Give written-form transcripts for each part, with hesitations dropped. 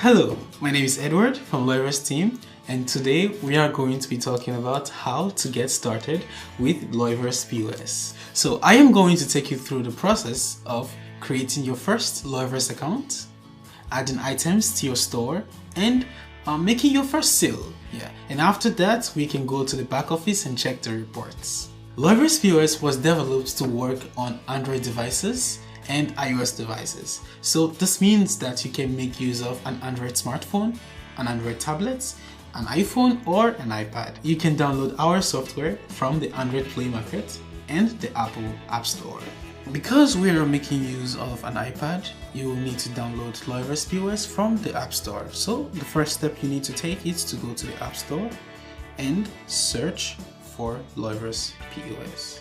Hello, my name is Edward from Loyverse team, and today we are going to be talking about how to get started with Loyverse POS. So I am going to take you through the process of creating your first Loyverse account, adding items to your store, and making your first sale. And after that we can go to the back office and check the reports. Loyverse POS was developed to work on Android devices and iOS devices. So this means that you can make use of an Android smartphone, an Android tablet, an iPhone or an iPad. You can download our software from the Android Play Market and the Apple App Store. Because we are making use of an iPad, you will need to download Loyverse POS from the App Store. So the first step you need to take is to go to the App Store and search for Loyverse POS.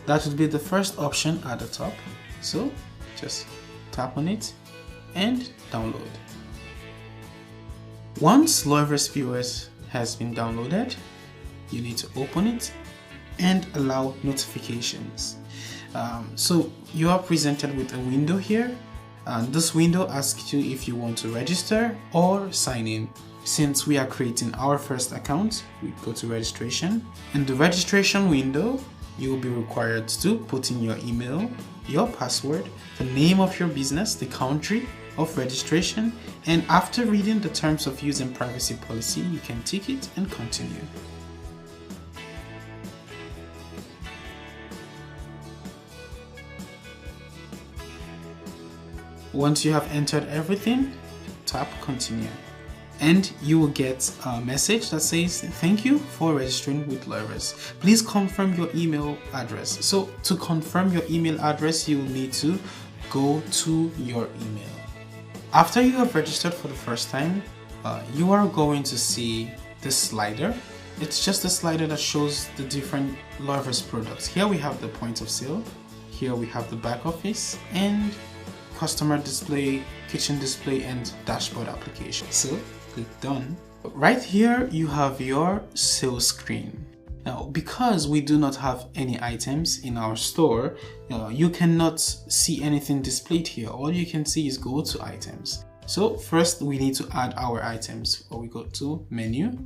That would be the first option at the top. So just tap on it and download. Once Loyverse POS has been downloaded, you need to open it and allow notifications. So you are presented with a window here, and this window asks you if you want to register or sign in. Since we are creating our first account, we go to registration. In the registration window, you will be required to put in your email, your password, the name of your business, the country of registration, and after reading the terms of use and privacy policy, you can tick it and continue. Once you have entered everything, tap continue. And you will get a message that says, "Thank you for registering with Loyverse. Please confirm your email address." So to confirm your email address, you will need to go to your email. After you have registered for the first time, you are going to see this slider. It's just a slider that shows the different Loyverse products. Here we have the point of sale. Here we have the back office and customer display, kitchen display, and dashboard application. So click done. Right here you have your sales screen. Now because we do not have any items in our store, you cannot see anything displayed here. All you can see is go to items. So first we need to add our items. So we go to menu,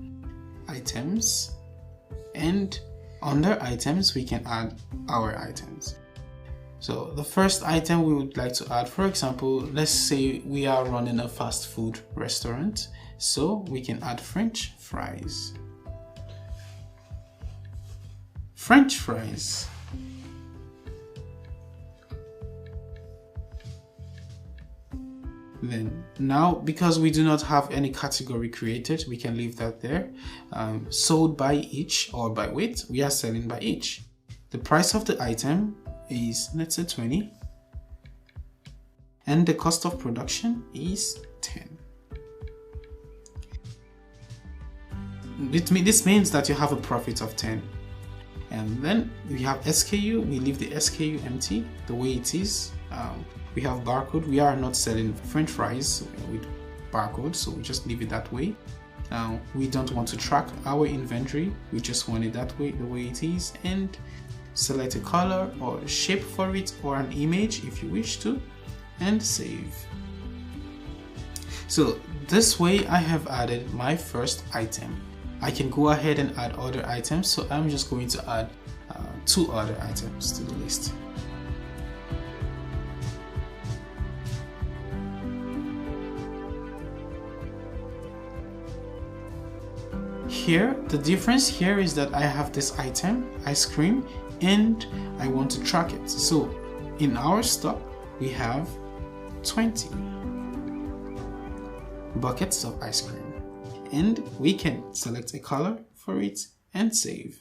items, and under items we can add our items. So the first item we would like to add, for example, let's say we are running a fast food restaurant, so we can add French fries. French fries. Then now, because we do not have any category created, we can leave that there. Sold by each or by weight, we are selling by each. The price of the item is, let's say, 20, and the cost of production is 10. This means that you have a profit of 10. And then we have SKU, we leave the SKU empty the way it is. We have barcode, we are not selling French fries with barcode, so we just leave it that way. We don't want to track our inventory, we just want it that way, the way it is, and select a color or a shape for it or an image if you wish to, and save. So this way I have added my first item. I can go ahead and add other items, so I'm just going to add 2 other items to the list. Here, the difference here is that I have this item, ice cream, and I want to track it. So in our stock we have 20 buckets of ice cream, and we can select a color for it and save.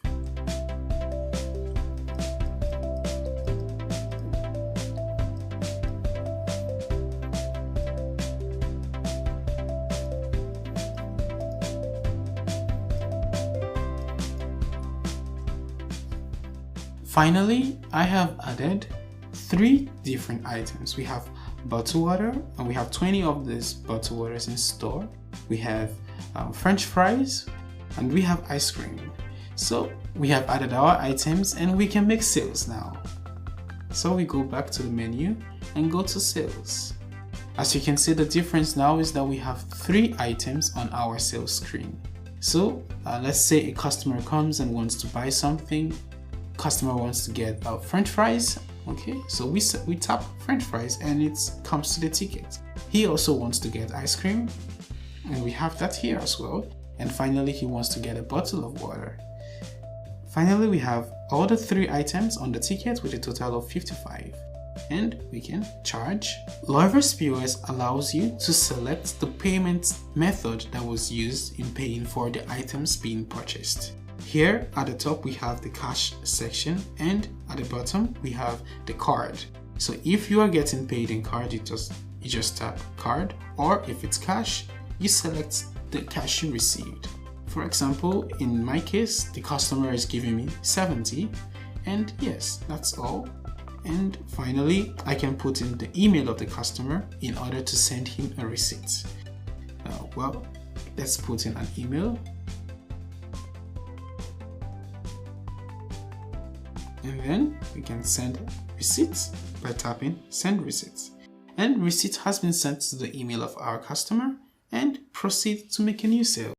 Finally, I have added 3 different items. We have bottled water, and we have 20 of these bottled waters in store. We have French fries, and we have ice cream. So we have added our items and we can make sales now. So we go back to the menu and go to sales. As you can see, the difference now is that we have 3 items on our sales screen. So let's say a customer comes and wants to buy something. Customer wants to get French fries. Okay, so we tap French fries and it comes to the ticket. He also wants to get ice cream, and we have that here as well. And finally, he wants to get a bottle of water. Finally, we have all the 3 items on the ticket with a total of 55. And we can charge. Loyverse POS allows you to select the payment method that was used in paying for the items being purchased. Here at the top we have the cash section, and at the bottom we have the card. So if you are getting paid in card, you just tap card, or if it's cash, you select the cash you received. For example, in my case, the customer is giving me 70, and yes, that's all. And finally, I can put in the email of the customer in order to send him a receipt. Well, let's put in an email. And then we can send receipts by tapping send receipts. And receipt has been sent to the email of our customer, and proceed to make a new sale.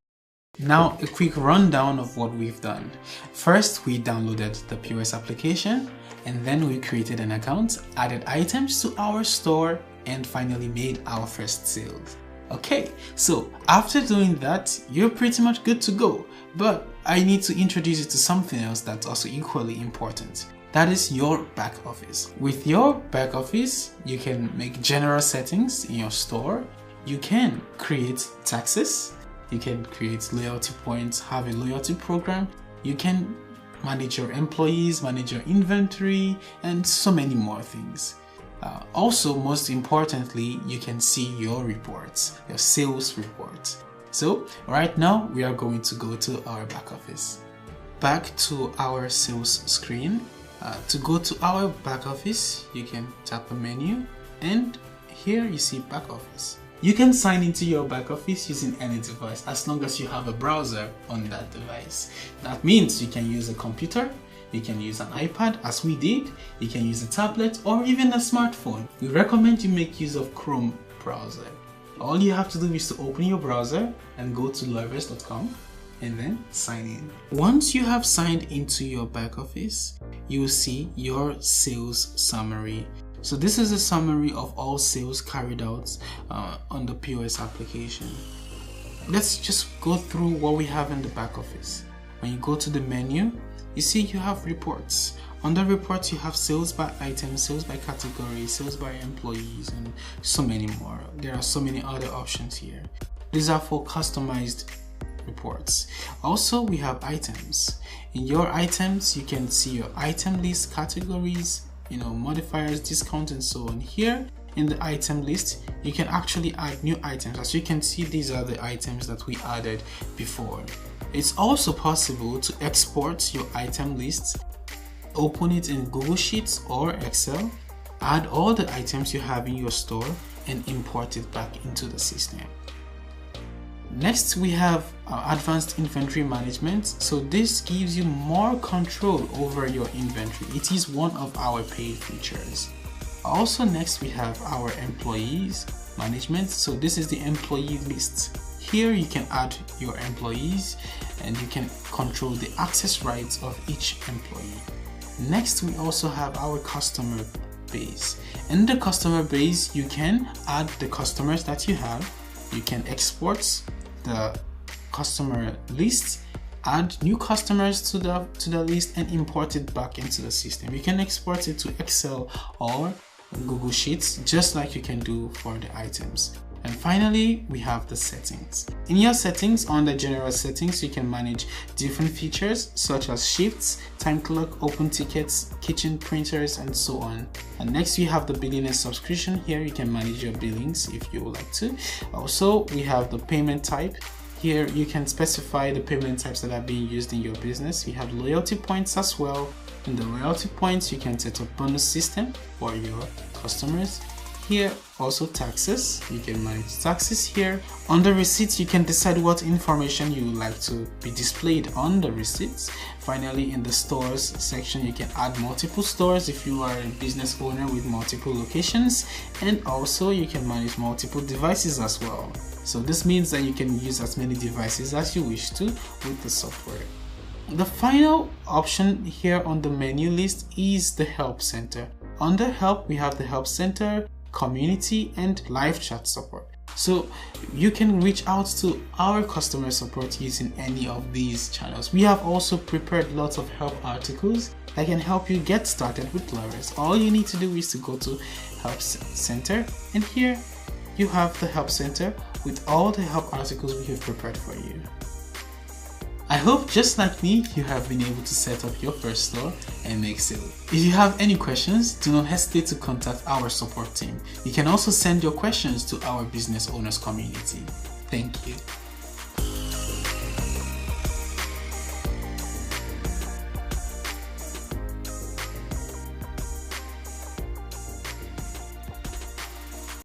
Now a quick rundown of what we've done. First, we downloaded the POS application, and then we created an account, added items to our store, and finally made our first sales. Okay, so after doing that, you're pretty much good to go. But I need to introduce you to something else that's also equally important. That is your back office. With your back office, you can make general settings in your store. You can create taxes. You can create loyalty points, have a loyalty program. You can manage your employees, manage your inventory, and so many more things. Also, most importantly, you can see your reports, your sales reports. So right now we are going to go to our back office. Back to our sales screen. To go to our back office, you can tap a menu, and here you see back office. You can sign into your back office using any device as long as you have a browser on that device. That means you can use a computer, you can use an iPad as we did, you can use a tablet or even a smartphone. We recommend you make use of Chrome browser. All you have to do is to open your browser and go to loyverse.com and then sign in. Once you have signed into your back office, you will see your sales summary. So this is a summary of all sales carried out on the POS application. Let's just go through what we have in the back office. When you go to the menu, you see you have reports. Under reports, you have sales by item, sales by category, sales by employees, and so many more. There are so many other options here. These are for customized reports. Also, we have items. In your items, you can see your item list, categories, modifiers, discounts, and so on. Here in the item list, you can actually add new items. As you can see, these are the items that we added before. It's also possible to export your item list, open it in Google Sheets or Excel, add all the items you have in your store, and import it back into the system. Next, we have our advanced inventory management. So this gives you more control over your inventory. It is one of our paid features. Also, next we have our employees management. So this is the employee list. Here you can add your employees and you can control the access rights of each employee. Next, we also have our customer base. In the customer base, you can add the customers that you have. You can export the customer list, add new customers to the list, and import it back into the system. You can export it to Excel or Google Sheets, just like you can do for the items. And finally, we have the settings. In your settings, under general settings, you can manage different features such as shifts, time clock, open tickets, kitchen printers, and so on. And next, we have the billing and subscription. Here you can manage your billings if you would like to. Also, we have the payment type. Here you can specify the payment types that are being used in your business. We have loyalty points as well. In the loyalty points, you can set up bonus system for your customers. Here also taxes, you can manage taxes here. Under receipts, you can decide what information you would like to be displayed on the receipts. Finally, in the stores section, you can add multiple stores if you are a business owner with multiple locations, and also you can manage multiple devices as well. So this means that you can use as many devices as you wish to with the software. The final option here on the menu list is the Help Center. Under Help, we have the Help Center, Community, and Live Chat support. So you can reach out to our customer support using any of these channels. We have also prepared lots of help articles that can help you get started with LORES. All you need to do is to go to Help Center, and here you have the Help Center with all the help articles we have prepared for you. I hope, just like me, you have been able to set up your first store and make sales. If you have any questions, do not hesitate to contact our support team. You can also send your questions to our business owners community. Thank you.